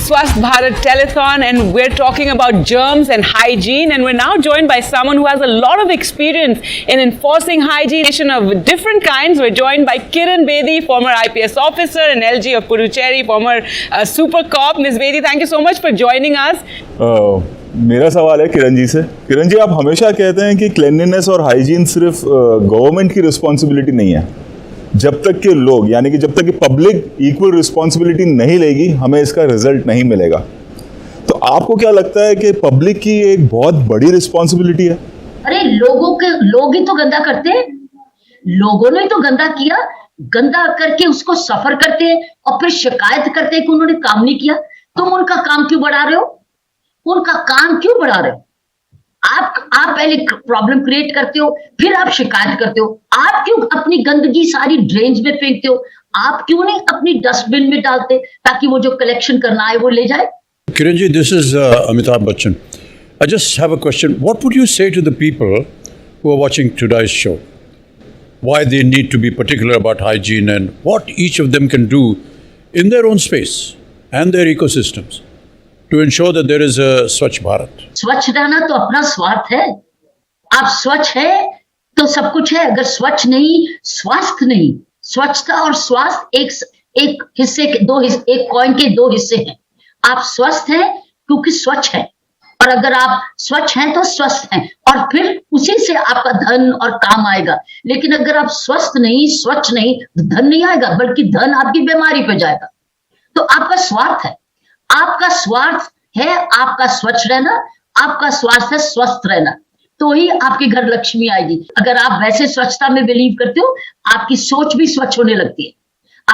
Swasth Bharat telethon, and we're talking about germs and hygiene, and we're now joined by someone who has a lot of experience in enforcing hygiene of different kinds. We're joined by Kiran Bedi, former IPS officer, and LG of Puducherry, former super cop. Ms. Bedi, thank you so much for joining us. मेरा सवाल है किरण जी से। किरण जी, आप हमेशा कहते हैं कि cleanliness और हाइजीन सिर्फ गवर्नमेंट की रिस्पॉन्सिबिलिटी नहीं है। जब तक के लोग, यानी कि जब तक कि पब्लिक इक्वल रिस्पॉन्सिबिलिटी नहीं लेगी, हमें इसका रिजल्ट नहीं मिलेगा। तो आपको क्या लगता है कि पब्लिक की एक बहुत बड़ी रिस्पॉन्सिबिलिटी है? अरे लोग ही तो गंदा करते हैं, लोगों ने तो गंदा किया, गंदा करके उसको सफर करते हैं और फिर शिकायत करते हैं कि उन्होंने काम नहीं किया। तुम उनका काम क्यों बढ़ा रहे हो? उनका काम क्यों बढ़ा रहे हो? आप पहले प्रॉब्लम क्रिएट करते हो, फिर आप शिकायत करते हो। आप क्यों अपनी गंदगी सारी ड्रेन्स में फेंकते हो? आप क्यों नहीं अपनी डस्टबिन में डालते ताकि वो जो कलेक्शन करना है वो ले जाए? Kiran ji, this is Amitabh Bachchan. I just have a question. What would you say to the people who are watching today's show? Why they need to be particular about hygiene and what each of them can do in their own space and their ecosystems to ensure that there is a Swasth Bharat? स्वच्छ रहना तो अपना स्वार्थ है। आप स्वच्छ है तो सब कुछ है, अगर स्वच्छ नहीं, स्वास्थ्य नहीं। स्वच्छता और स्वास्थ्य एक हिस्से के एक कॉइन के दो हिस्से हैं। आप स्वस्थ हैं क्योंकि स्वच्छ है, और अगर आप स्वच्छ हैं तो स्वस्थ हैं, और फिर उसी से आपका धन और काम आएगा। लेकिन अगर आप स्वस्थ नहीं, स्वच्छ नहीं, धन नहीं आएगा, बल्कि धन आपकी बीमारी पे जाएगा। तो आपका स्वार्थ है, आपका स्वार्थ है आपका स्वच्छ रहना, आपका स्वार्थ है स्वस्थ रहना, तो ही आपके घर लक्ष्मी आएगी। अगर आप वैसे स्वच्छता में बिलीव करते हो, आपकी सोच भी स्वच्छ होने लगती है,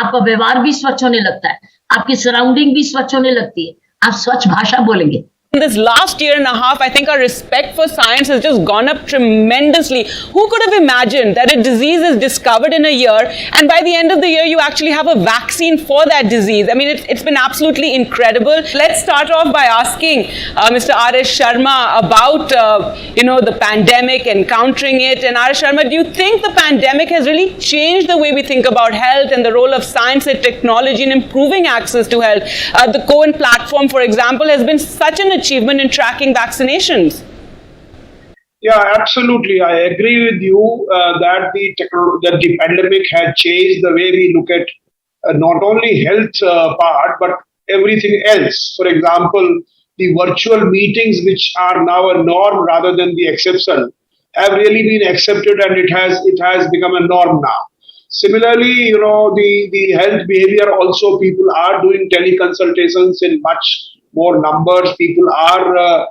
आपका व्यवहार भी स्वच्छ होने लगता है, आपकी सराउंडिंग भी स्वच्छ होने लगती है, आप स्वच्छ भाषा बोलेंगे। In this last year and a half, I think our respect for science has just gone up tremendously. Who could have imagined that a disease is discovered in a year, and by the end of the year, you actually have a vaccine for that disease? I mean, it's been absolutely incredible. Let's start off by asking Mr. R.S. Sharma about, the pandemic and countering it. And R.S. Sharma, do you think the pandemic has really changed the way we think about health and the role of science and technology in improving access to health? The Cohen platform, for example, has been such an achievement in tracking vaccinations. Yeah, absolutely. I agree with you that the pandemic has changed the way we look at not only health part but everything else. For example, the virtual meetings, which are now a norm rather than the exception, have really been accepted, and it has become a norm now. Similarly, the health behavior also, people are doing teleconsultations in much more numbers. People are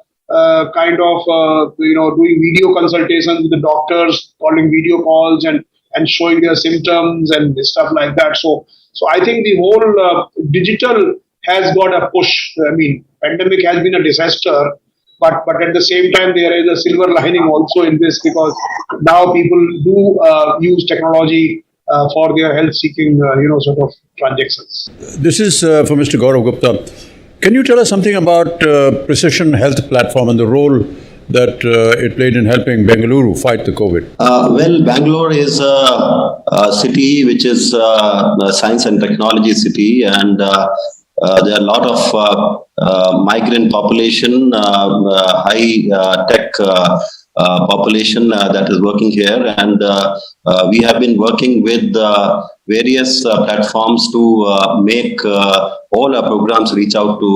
doing video consultations with the doctors, calling video calls and showing their symptoms and stuff like that. So I think the whole digital has got a push. I mean, pandemic has been a disaster, but at the same time there is a silver lining also in this, because now people do use technology for their health-seeking, sort of transactions. This is for Mr. Gaurav Gupta. Can you tell us something about Precision Health Platform and the role that it played in helping Bengaluru fight the COVID? Bangalore is a city which is a science and technology city, and there are a lot of migrant population, high tech population that is working here, and we have been working with various platforms to make all our programs reach out to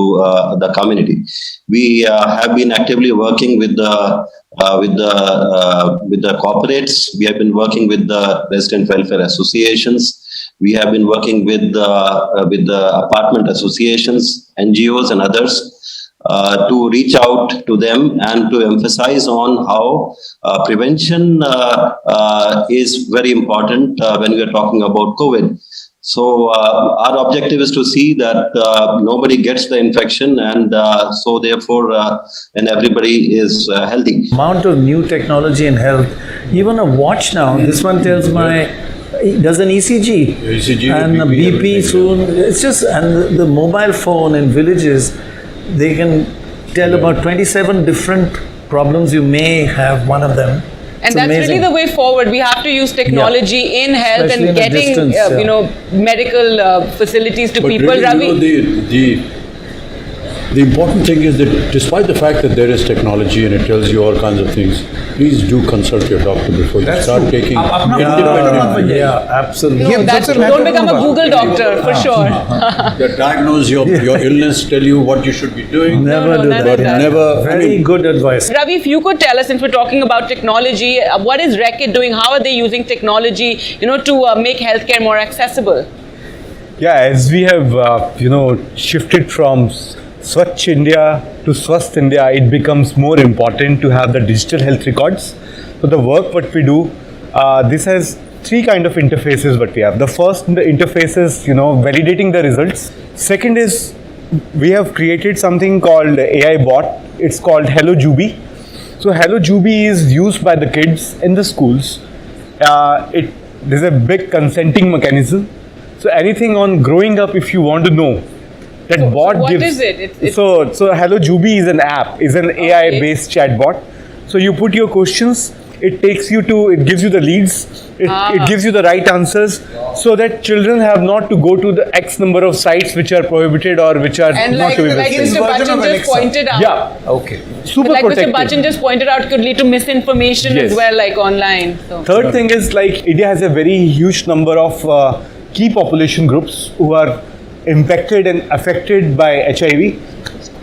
the community. We have been actively working with the corporates. We have been working with the resident welfare associations. We have been working with the apartment associations, NGOs, and others to reach out to them and to emphasize on how prevention is very important when we are talking about COVID. So our objective is to see that nobody gets the infection, and so therefore and everybody is healthy. Amount of new technology in health, even a watch now, this one tells does an ECG and a BP soon. It's just, and the mobile phone in villages, they can tell about 27 different problems you may have, one of them. And that's really the way forward. We have to use technology in health, especially and getting, medical facilities to people. Really, The important thing is that despite the fact that there is technology and it tells you all kinds of things, please do consult your doctor before you start taking independent. Absolutely. No, don't become a Google doctor, for sure. They diagnose your illness, tell you what you should be doing. Never do never that. done. Never. Very good advice. Ravi, if you could tell us, since we're talking about technology, what is Reckitt doing? How are they using technology, to make healthcare more accessible? Yeah, as we have, shifted from Swachh India to Swasth India, it becomes more important to have the digital health records. So the work what we do, this has three kind of interfaces what we have. The first interface is, validating the results. Second is, we have created something called AI bot. It's called Hello Jubi. So Hello Jubi is used by the kids in the schools. There's a big consenting mechanism. So anything on growing up, if you want to know, that bot what gives. is it? So Hello Jubi is an app, is an AI-based chatbot. So you put your questions, it gives you the leads, it gives you the right answers, so that children have not to go to the X number of sites which are prohibited or which are And not like to be Mr. visited. Bachchan just pointed out. Yeah, Okay. super Like protected. Mr. Bachchan just pointed out, could lead to misinformation Yes. as well, like online. So. Third thing is, like, India has a very huge number of key population groups who are impacted and affected by HIV,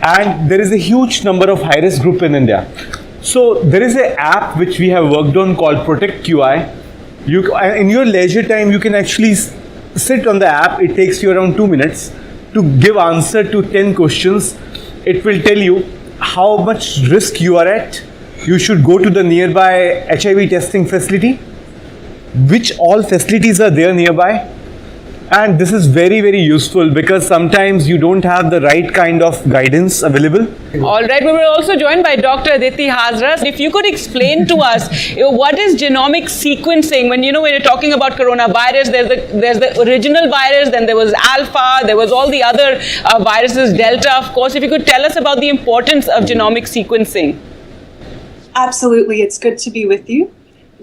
and there is a huge number of high-risk group in India. So there is an app which we have worked on called Protect QI. In your leisure time, you can actually sit on the app. It takes you around 2 minutes to give answer to 10 questions. It will tell you how much risk you are at. You should go to the nearby HIV testing facility, which all facilities are there nearby. And this is very, very useful because sometimes you don't have the right kind of guidance available. All right, we were also joined by Dr. Aditi Hazra. If you could explain to us, what is genomic sequencing? When you're talking about coronavirus, there's the original virus, then there was alpha, there was all the other viruses, delta, of course. If you could tell us about the importance of genomic sequencing. Absolutely, it's good to be with you.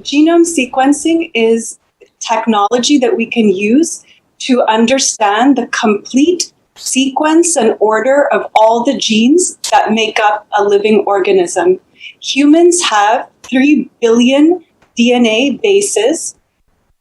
Genome sequencing is technology that we can use to understand the complete sequence and order of all the genes that make up a living organism. Humans have 3 billion DNA bases.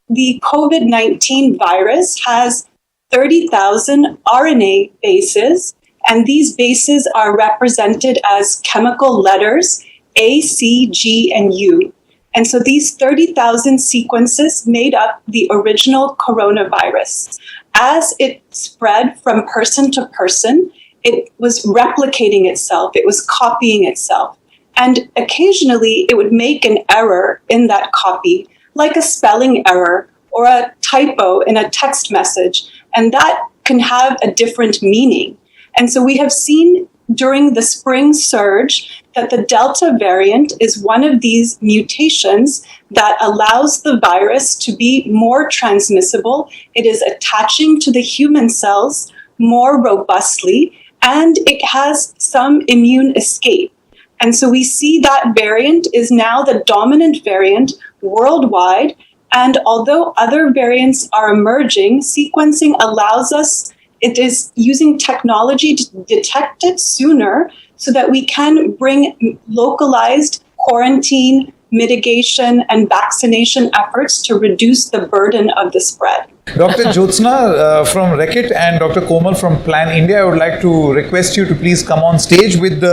The COVID-19 virus has 30,000 RNA bases, and these bases are represented as chemical letters A, C, G, and U. And so these 30,000 sequences made up the original coronavirus. As it spread from person to person, it was replicating itself, it was copying itself. And occasionally it would make an error in that copy, like a spelling error or a typo in a text message, and that can have a different meaning. And so we have seen during the spring surge that the Delta variant is one of these mutations that allows the virus to be more transmissible. It is attaching to the human cells more robustly, and it has some immune escape. And so we see that variant is now the dominant variant worldwide. And although other variants are emerging, sequencing allows us, it is using technology to detect it sooner so that we can bring localized quarantine, mitigation, and vaccination efforts to reduce the burden of the spread. Dr. Jyotsna from Reckitt and Dr. Komal from Plan India, I would like to request you to please come on stage with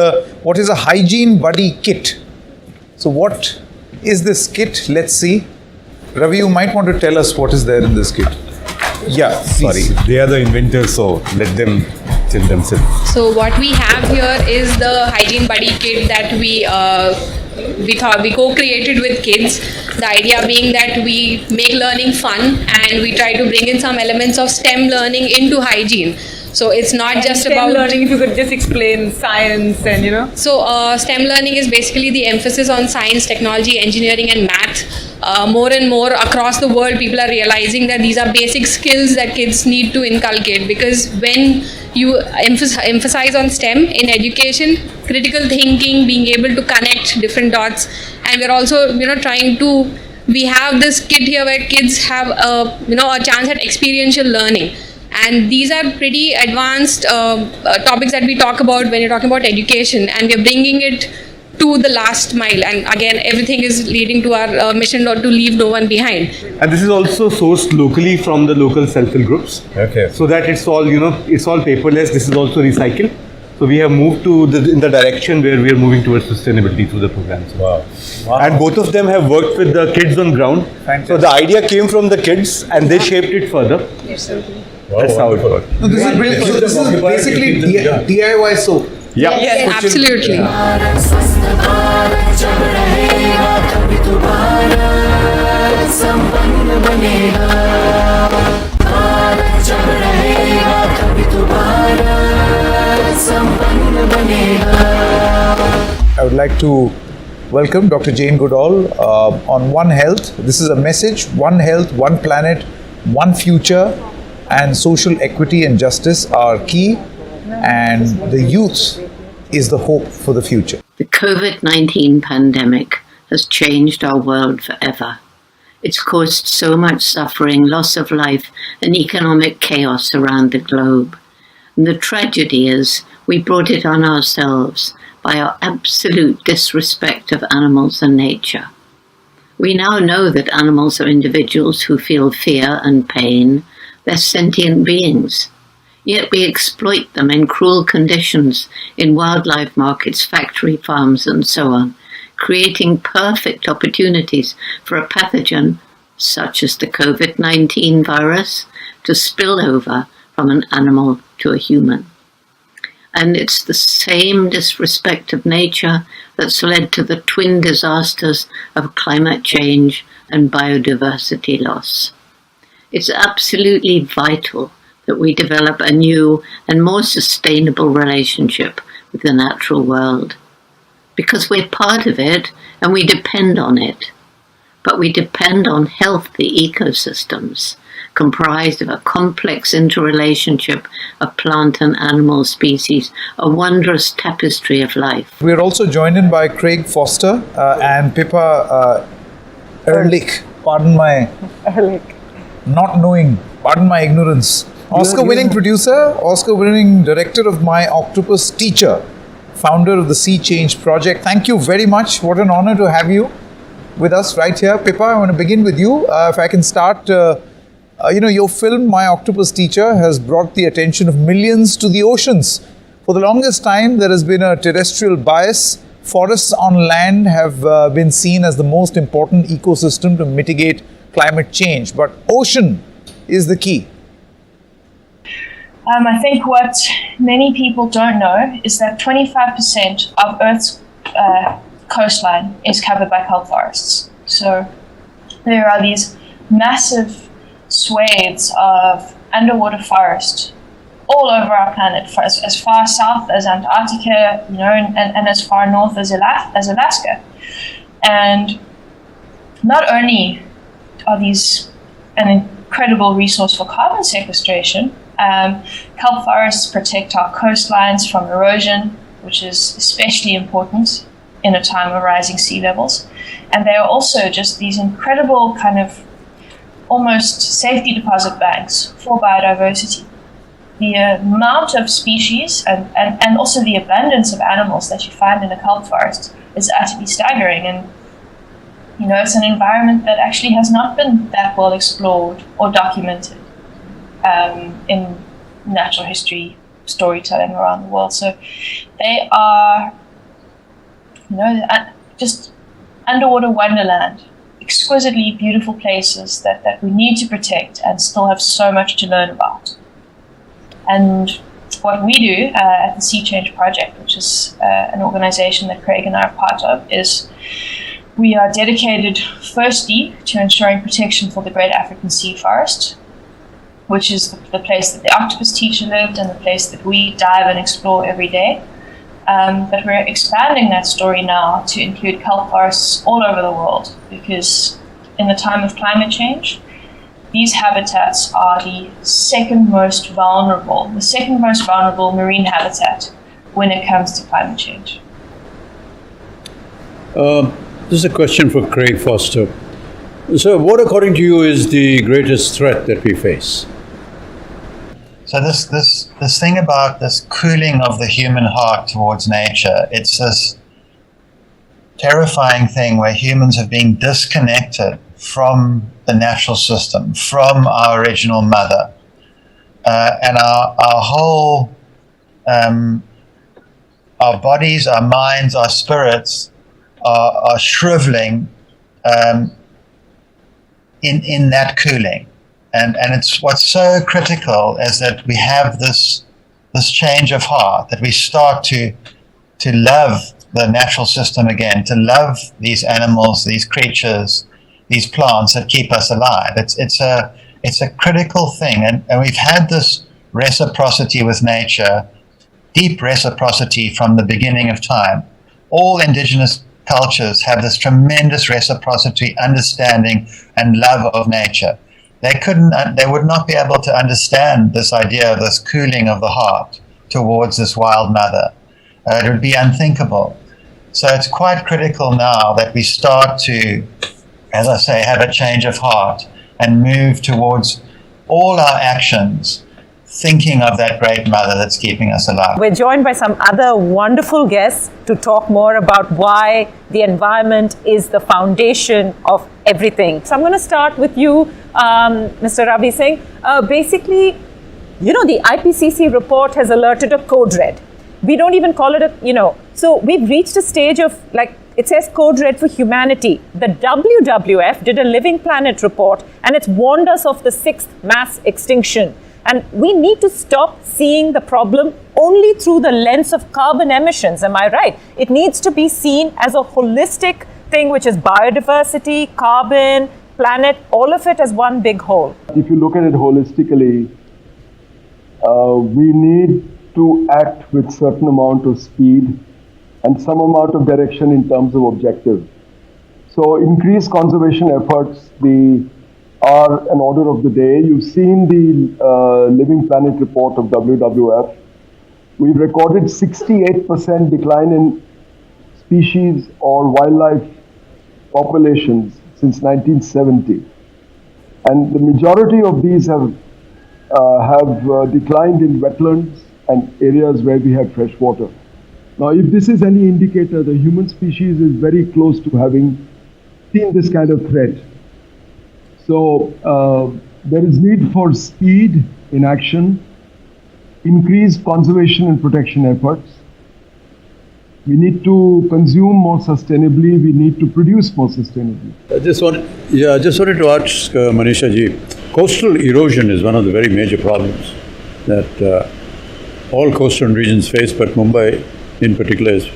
what is a Hygiene Buddy kit. So what is this kit? Let's see. Ravi, you might want to tell us what is there in this kit. Yeah, Sorry, they are the inventors, so let them tell themselves. So what we have here is the Hygiene Buddy kit that we co-created with kids. The idea being that we make learning fun and we try to bring in some elements of STEM learning into hygiene. So it's not just STEM about learning, if you could just explain science and So STEM learning is basically the emphasis on science, technology, engineering and math. More and more across the world, people are realizing that these are basic skills that kids need to inculcate, because when you emphasize on STEM in education, critical thinking, being able to connect different dots, and we're also we have this kit here where kids have a chance at experiential learning. And these are pretty advanced topics that we talk about when you're talking about education, and we're bringing it to the last mile. And again, everything is leading to our mission not to leave no one behind. And this is also sourced locally from the local self-help groups. Okay. So that it's all, it's all paperless. This is also recycled. So we have moved in the direction where we are moving towards sustainability through the programs. Wow. And both of them have worked with the kids on ground. Fantastic. So the idea came from the kids and they shaped it further. That's how it worked. No, this is brilliant. So this is basically DIY soap. Yeah. Yes, absolutely. स्वस्थ भारत जब रहेगा तभी तो भारत संपन्न बनेगा भारत जब रहेगा तभी तो भारत संपन्न बनेगा I would like to welcome Dr. Jane Goodall on One Health. This is a message: One Health, One Planet, One Future, and social equity and justice are key, and the youth is the hope for the future. The COVID-19 pandemic has changed our world forever. It's caused so much suffering, loss of life, and economic chaos around the globe. And the tragedy is we brought it on ourselves by our absolute disrespect of animals and nature. We now know that animals are individuals who feel fear and pain. They're sentient beings. Yet we exploit them in cruel conditions in wildlife markets, factory farms, and so on, creating perfect opportunities for a pathogen such as the COVID-19 virus to spill over from an animal to a human. And it's the same disrespect of nature that's led to the twin disasters of climate change and biodiversity loss. It's absolutely vital that we develop a new and more sustainable relationship with the natural world, because we're part of it and we depend on it. But we depend on healthy ecosystems comprised of a complex interrelationship of plant and animal species, a wondrous tapestry of life. We are also joined in by Craig Foster and Pippa Ehrlich. Pardon my not knowing, pardon my ignorance. Oscar-winning producer, Oscar-winning director of My Octopus Teacher, founder of the Sea Change Project. Thank you very much. What an honor to have you with us right here. Pippa, I want to begin with you. If I can start, your film, My Octopus Teacher, has brought the attention of millions to the oceans. For the longest time, there has been a terrestrial bias. Forests on land have been seen as the most important ecosystem to mitigate climate change. But ocean is the key. I think what many people don't know is that 25% of Earth's coastline is covered by kelp forests. So there are these massive swathes of underwater forest all over our planet, as far south as Antarctica, and as far north as Alaska. And not only are these an incredible resource for carbon sequestration, kelp forests protect our coastlines from erosion, which is especially important in a time of rising sea levels. And they are also just these incredible kind of almost safety deposit banks for biodiversity. The amount of species and also the abundance of animals that you find in a kelp forest is utterly staggering. And it's an environment that actually has not been that well explored or documented in natural history storytelling around the world. So they are, just underwater wonderland, exquisitely beautiful places that we need to protect and still have so much to learn about. And what we do at the Sea Change Project, which is an organization that Craig and I are part of, is we are dedicated firstly to ensuring protection for the Great African Sea Forest, which is the place that the octopus teacher lived and the place that we dive and explore every day. But we're expanding that story now to include kelp forests all over the world, because in the time of climate change, these habitats are the second most vulnerable marine habitat when it comes to climate change. This is a question for Craig Foster. So what, according to you, is the greatest threat that we face? So this thing about this cooling of the human heart towards nature, it's this terrifying thing where humans have been disconnected from the natural system, from our original mother, and our whole our bodies, our minds, our spirits are shriveling in that cooling. And it's what's so critical is that we have this change of heart, that we start to love the natural system again, to love these animals, these creatures, these plants that keep us alive. It's a critical thing, and we've had this reciprocity with nature, deep reciprocity from the beginning of time. All indigenous cultures have this tremendous reciprocity, understanding, and love of nature. They would not be able to understand this idea of this cooling of the heart towards this wild mother. It would be unthinkable. So it's quite critical now that we start to, as I say, have a change of heart and move towards all our actions thinking of that great mother that's keeping us alive. We're joined by some other wonderful guests to talk more about why the environment is the foundation of everything. So I'm going to start with you, Mr. Ravi Singh. Basically, the IPCC report has alerted a code red. We don't even call it so we've reached a stage of, it says code red for humanity. The WWF did a Living Planet report and it's warned us of the 6th mass extinction. And we need to stop seeing the problem only through the lens of carbon emissions. Am I right? It needs to be seen as a holistic thing, which is biodiversity, carbon, planet, all of it as one big whole. If you look at it holistically, we need to act with certain amount of speed and some amount of direction in terms of objective. So increased conservation efforts are an order of the day. You've seen the Living Planet report of WWF. We've recorded 68% decline in species or wildlife populations since 1970. And the majority of these have declined in wetlands and areas where we have fresh water. Now, if this is any indicator, the human species is very close to having seen this kind of threat. So there is need for speed in action, increased conservation and protection efforts. We need to consume more sustainably. We need to produce more sustainably. I just wanted to ask Manisha ji, coastal erosion is one of the very major problems that all coastal regions face, but Mumbai in particular is.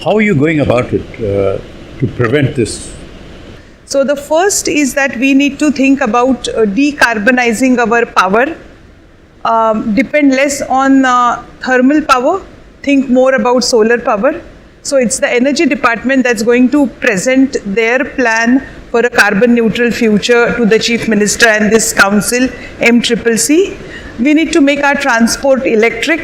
How are you going about it to prevent this? So the first is that we need to think about decarbonizing our power, depend less on thermal power, think more about solar power. So it's the energy department that's going to present their plan for a carbon neutral future to the Chief Minister and this council, MCCC. We need to make our transport electric,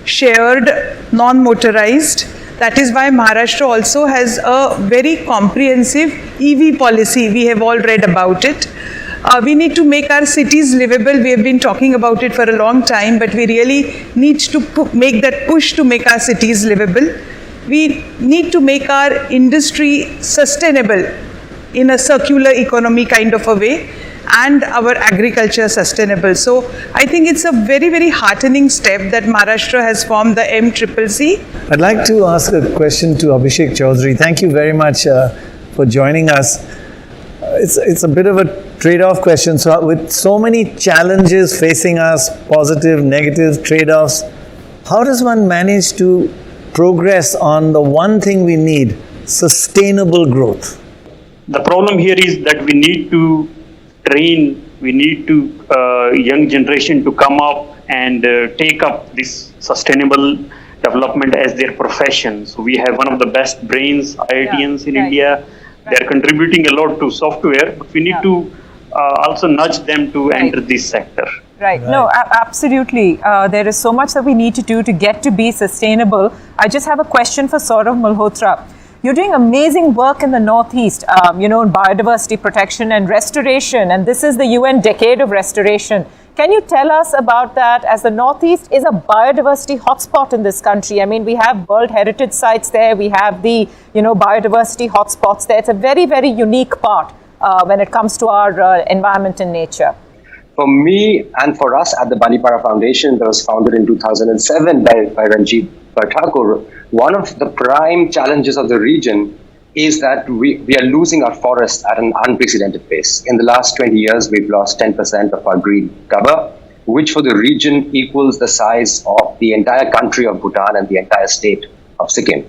shared, non-motorized. That is why Maharashtra also has a very comprehensive EV policy. We have all read about it. We need to make our cities livable. We have been talking about it for a long time, but we really need to make that push to make our cities livable. We need to make our industry sustainable in a circular economy kind of a way, and our agriculture sustainable. So I think it's a very, very heartening step that Maharashtra has formed the MCCC. I'd like to ask a question to Abhishek Chaudhary. Thank you very much for joining us. It's a bit of a trade-off question. So with so many challenges facing us, positive, negative trade-offs, how does one manage to progress on the one thing we need, sustainable growth? The problem here is that we need to train, we need to young generation to come up and take up this sustainable development as their profession. So we have one of the best brains, IITians in India. They are contributing a lot to software, but we need to also nudge them to enter this sector. Right. No, absolutely. There is so much that we need to do to get to be sustainable. I just have a question for Saurav Malhotra. You're doing amazing work in the Northeast, in biodiversity protection and restoration, and this is the UN Decade of Restoration. Can you tell us about that, as the Northeast is a biodiversity hotspot in this country? I mean, we have World Heritage Sites there, we have the, biodiversity hotspots there. It's a very, very unique part when it comes to our environment and nature. For me and for us at the Banipara Foundation, that was founded in 2007 by Ranjit Thakur, one of the prime challenges of the region is that we are losing our forests at an unprecedented pace. In the last 20 years, we've lost 10% of our green cover, which for the region equals the size of the entire country of Bhutan and the entire state of Sikkim.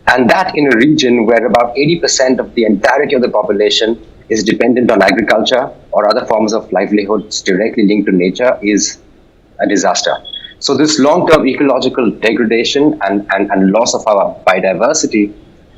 And that in a region where about 80% of the entirety of the population is dependent on agriculture or other forms of livelihoods directly linked to nature is a disaster. So this long-term ecological degradation and loss of our biodiversity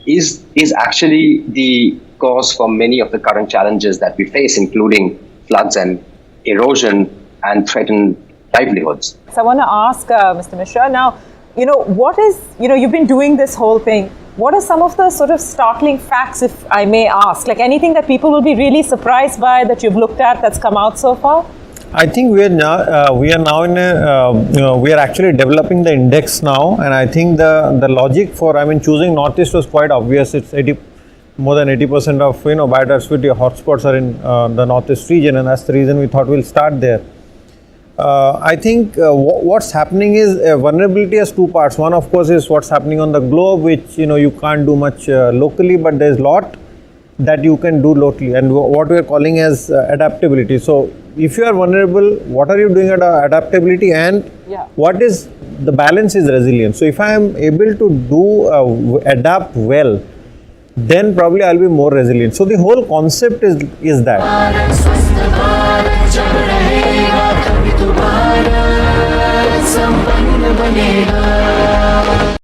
is actually the cause for many of the current challenges that we face, including floods and erosion and threatened livelihoods. So I want to ask Mr. Mishra, now, what is, you've been doing this whole thing. What are some of the sort of startling facts, if I may ask? Like anything that people will be really surprised by that you've looked at that's come out so far? I think we are now in a, we are actually developing the index now, and I think the logic for, choosing Northeast was quite obvious. It's more than 80% of, biodiversity hotspots are in the Northeast region, and that's the reason we thought we'll start there. I think what's happening is vulnerability has two parts. One, of course, is what's happening on the globe, which, you can't do much locally, but there's a lot that you can do locally, and what we are calling as adaptability. So if you are vulnerable, what are you doing at adaptability, and what is the balance is resilience. So if I am able to do adapt well, then probably I'll be more resilient. So the whole concept is that. Swasth Bharat jab rahega, tabhi to Bharat sampann banega.